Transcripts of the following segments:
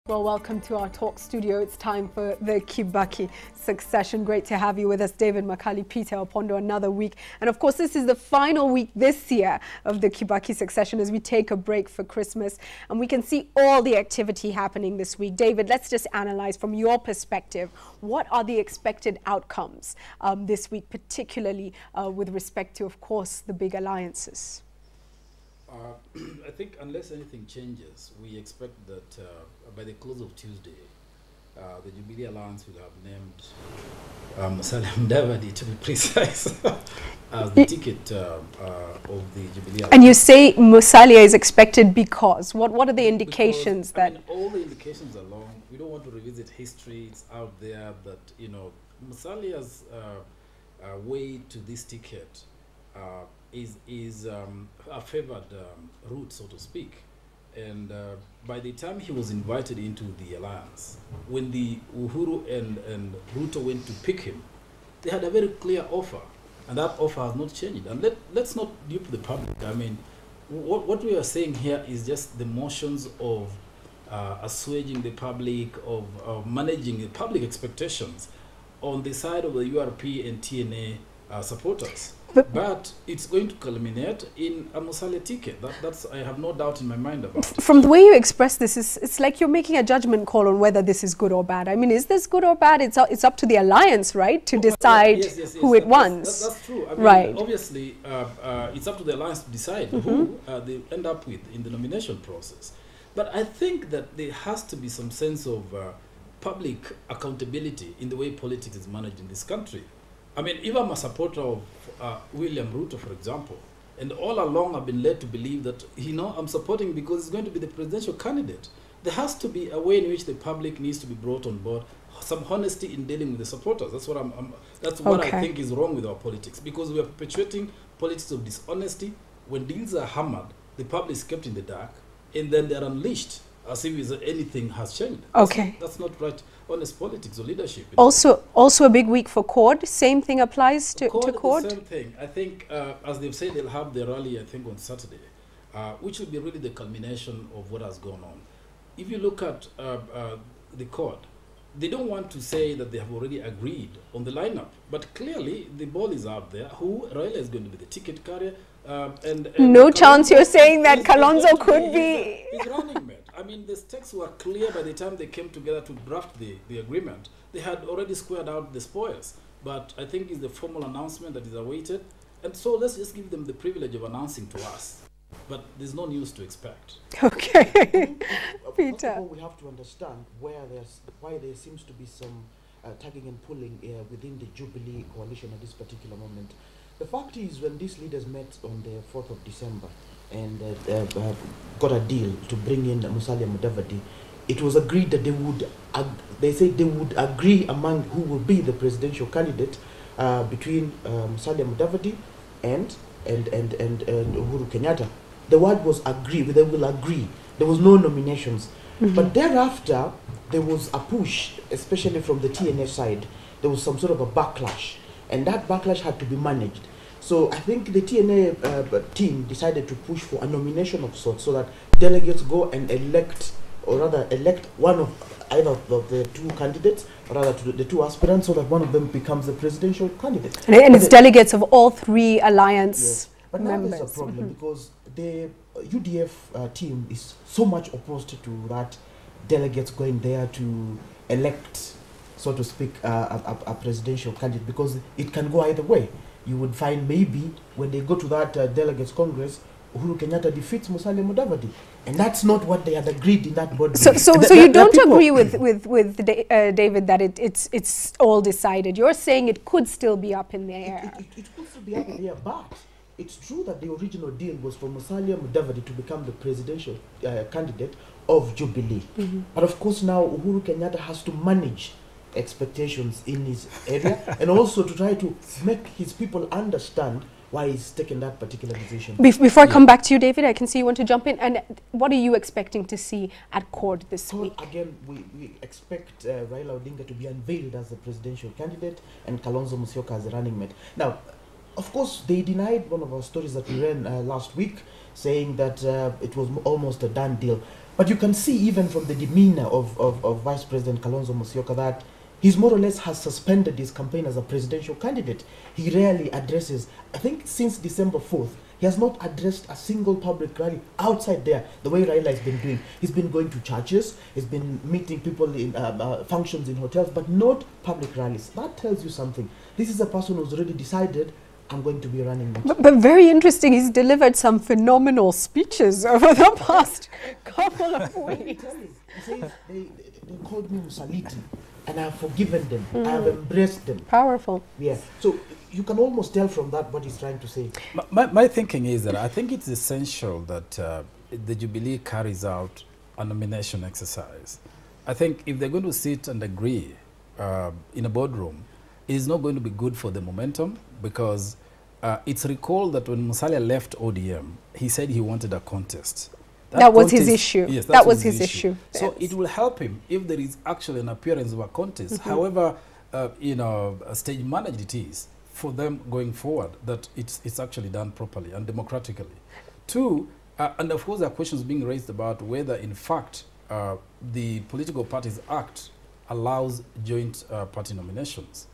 Well, welcome to our talk studio. It's time for the Kibaki succession. Great to have you with us, David, Makali, Peter, Opondo, another week. And of course, this is the final week this year of the Kibaki succession as we take a break for Christmas. And we can see all the activity happening this week. David, let's just analyze from your perspective, what are the expected outcomes this week, particularly with respect to, of course, the big alliances? I think unless anything changes, we expect that by the close of Tuesday, the Jubilee Alliance will have named Musalia Mudavadi, to be precise, as the ticket of the Jubilee Alliance. And you say Musalia is expected because? What are the indications because, I mean, all the indications are long. We don't want to revisit history. It's out there that, you know, Musalia's way to this ticket is a favored route, so to speak. And by the time he was invited into the alliance, when the Uhuru and Ruto went to pick him, they had a very clear offer, and that offer has not changed. And let's not dupe the public. I mean, what we are saying here is just the motions of assuaging the public, of managing the public expectations on the side of the URP and TNA supporters. But it's going to culminate in a Musalia ticket. That's I have no doubt in my mind about it. From the way you express this, it's like you're making a judgment call on whether this is good or bad. I mean, is this good or bad? It's up to the alliance, right, to decide yes, who it wants. That's true. I mean, right. Obviously, it's up to the alliance to decide who they end up with in the nomination process. But I think that there has to be some sense of public accountability in the way politics is managed in this country. I mean, if I'm a supporter of William Ruto, for example, and all along I've been led to believe that, you know, I'm supporting because he's going to be the presidential candidate, there has to be a way in which the public needs to be brought on board, some honesty in dealing with the supporters. That's what that's what I think is wrong with our politics, because we are perpetuating politics of dishonesty. When deals are hammered, the public is kept in the dark, and then they're unleashed as if anything has changed. Okay. That's not right. Honest politics or leadership. Also a big week for CORD. Same thing applies to CORD? The same thing. I think, as they've said, they'll have their rally, I think, on Saturday, which will be really the culmination of what has gone on. If you look at the CORD, they don't want to say that they have already agreed on the lineup, but clearly the ball is out there. Who Raila is going to be the ticket carrier, and no chance you're saying that Kalonzo could be. He's running mate. I mean, the stakes were clear by the time they came together to draft the agreement. They had already squared out the spoils, but I think it's the formal announcement that is awaited, and so let's just give them the privilege of announcing to us. But there's no news to expect. Okay. Peter. First of all, we have to understand why there seems to be some tagging and pulling within the Jubilee coalition at this particular moment. The fact is, when these leaders met on the 4th of December and got a deal to bring in Musalia Mudavadi, it was agreed that they said they would agree among who will be the presidential candidate between Musalia Mudavadi and Uhuru Kenyatta. The word was agree. They will agree. There was no nominations. But thereafter, there was a push, especially from the TNA side. There was some sort of a backlash, and that backlash had to be managed. So I think the TNA team decided to push for a nomination of sorts, so that delegates go and elect, or rather elect one of either of the two candidates, or rather the two aspirants, so that one of them becomes the presidential candidate. And it's delegates of all three alliance But members. now there's a problem because the UDF team is so much opposed to that delegates going there to elect, so to speak, a presidential candidate, because it can go either way. You would find maybe when they go to that delegates congress, Uhuru Kenyatta defeats Musalia Mudavadi, and that's not what they had agreed in that board. So you don't agree with David that it's all decided. You're saying it could still be up in the air. It could still be up in the air, but it's true that the original deal was for Musalia Mudavadi to become the presidential candidate of Jubilee. But of course now Uhuru Kenyatta has to manage expectations in his area and also to try to make his people understand why he's taken that particular decision. Before I come back to you, David, I can see you want to jump in. And what are you expecting to see at CORD this week? Again, we expect Raila Odinga to be unveiled as the presidential candidate and Kalonzo Musyoka as the running mate. Now, of course, they denied one of our stories that we ran last week, saying that it was almost a done deal. But you can see even from the demeanor of Vice President Kalonzo Musyoka that he's more or less has suspended his campaign as a presidential candidate. He rarely addresses, I think since December 4th, he has not addressed a single public rally outside there, the way Raila has been doing. He's been going to churches, he's been meeting people in functions in hotels, but not public rallies. That tells you something. This is a person who's already decided, I'm going to be running next. But very interesting, he's delivered some phenomenal speeches over the past couple of weeks. He says, they called me Musaliti, and I have forgiven them. I have embraced them. Powerful. Yeah. So you can almost tell from that what he's trying to say. My thinking is that I think it's essential that the Jubilee carries out a nomination exercise. I think if they're going to sit and agree in a boardroom, it is not going to be good for the momentum, because it's recalled that when Musalia left ODM, he said he wanted a contest. That was his issue. Yes, that was his issue. So it will help him if there is actually an appearance of a contest. However, stage managed it is for them going forward, that it's actually done properly and democratically. Two, and of course there are questions being raised about whether in fact the Political Parties Act allows joint party nominations.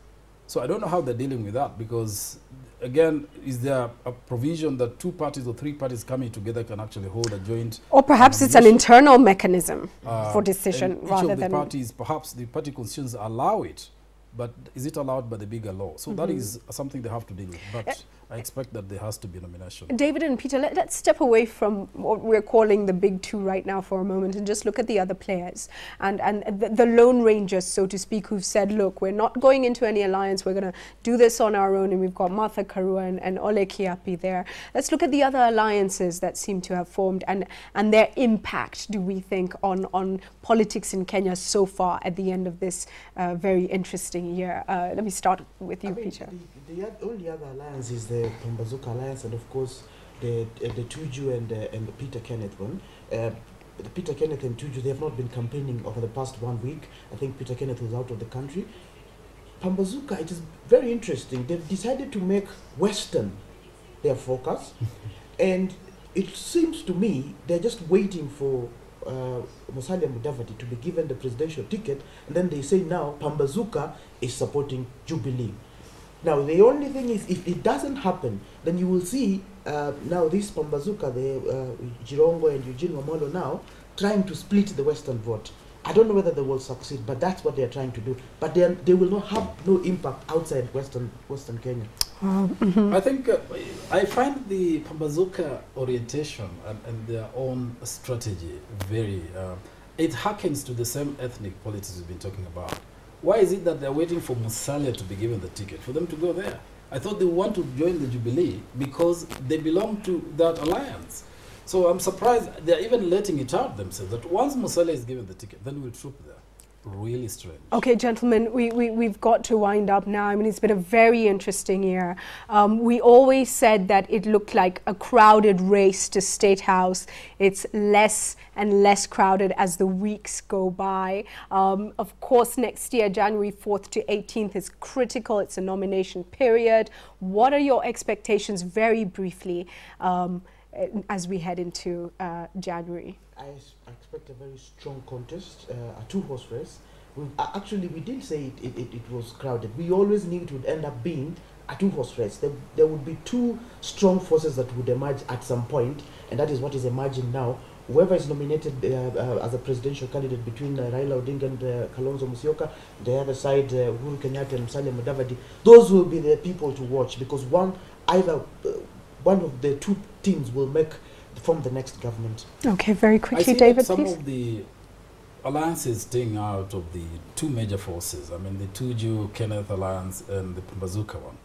So I don't know how they're dealing with that, because again, is there a provision that 2 parties or 3 parties coming together can actually hold a joint? Or perhaps it's an internal mechanism for decision rather than... Each of the parties, perhaps the party constitutions allow it, but is it allowed by the bigger law? So that is something they have to deal with. But I expect that there has to be nomination. David and Peter, let's step away from what we're calling the big 2 right now for a moment and just look at the other players and the Lone Rangers, so to speak, who've said, look, we're not going into any alliance, we're going to do this on our own, and we've got Martha Karua and Ole Kiapi there. Let's look at the other alliances that seem to have formed and their impact, do we think, on politics in Kenya so far at the end of this very interesting year. Let me start with you, Peter. The only other alliance is the Pambazuka Alliance, and of course the Tuju and the Peter Kenneth one. The Peter Kenneth and Tuju, they have not been campaigning over the past 1 week. I think Peter Kenneth was out of the country. Pambazuka, it is very interesting. They've decided to make Western their focus, and it seems to me they're just waiting for Musalia Mudavadi to be given the presidential ticket, and then they say now Pambazuka is supporting Jubilee. Now the only thing is, if it doesn't happen, then you will see now this Pambazuka, the Jirongo and Eugene Wamolo now trying to split the Western vote. I don't know whether they will succeed, but that's what they're trying to do. But they will not have no impact outside Western Kenya. I think I find the Pambazuka orientation and their own strategy very, it harkens to the same ethnic politics we've been talking about. Why is it that they're waiting for Musalia to be given the ticket, for them to go there? I thought they want to join the Jubilee because they belong to that alliance. So I'm surprised they're even letting it out themselves, that once Musalia is given the ticket, then we'll troop there. Really strange. Okay, gentlemen, we've got to wind up now. I mean, it's been a very interesting year. We always said that it looked like a crowded race to State House. It's less and less crowded as the weeks go by. Of course, next year, January 4th to 18th is critical. It's a nomination period. What are your expectations, very briefly, as we head into January? I expect a very strong contest, a 2-horse race. Actually, we did say it was crowded. We always knew it would end up being a 2-horse race. There would be 2 strong forces that would emerge at some point, and that is what is emerging now. Whoever is nominated as a presidential candidate between Raila Odinga and Kalonzo Musyoka, the other side, Uhuru Kenyatta and Musalia Mudavadi, those will be the people to watch, because one of the 2 teams will form the next government. Okay, very quickly, David, some please. Of the alliances staying out of the 2 major forces, I mean the Tuju Kenneth alliance and the Pambazuka one,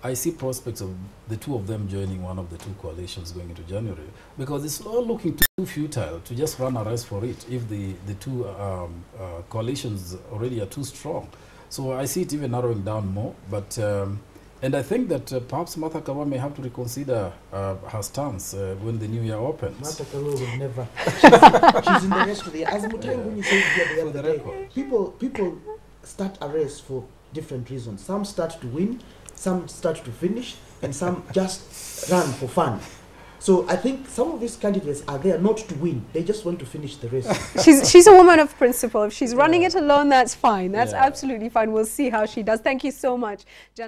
I see prospects of the 2 of them joining one of the 2 coalitions going into January, because it's all looking too futile to just run a race for it if the 2 coalitions already are too strong. So I see it even narrowing down more, but and I think that perhaps Martha Karua may have to reconsider her stance when the new year opens. Martha Karua will never. She's in the race for the year. As Mutai said the other day, people start a race for different reasons. Some start to win, some start to finish, and some just run for fun. So I think some of these candidates are there not to win. They just want to finish the race. She's a woman of principle. If she's running it alone, that's fine. That's absolutely fine. We'll see how she does. Thank you so much, gentlemen.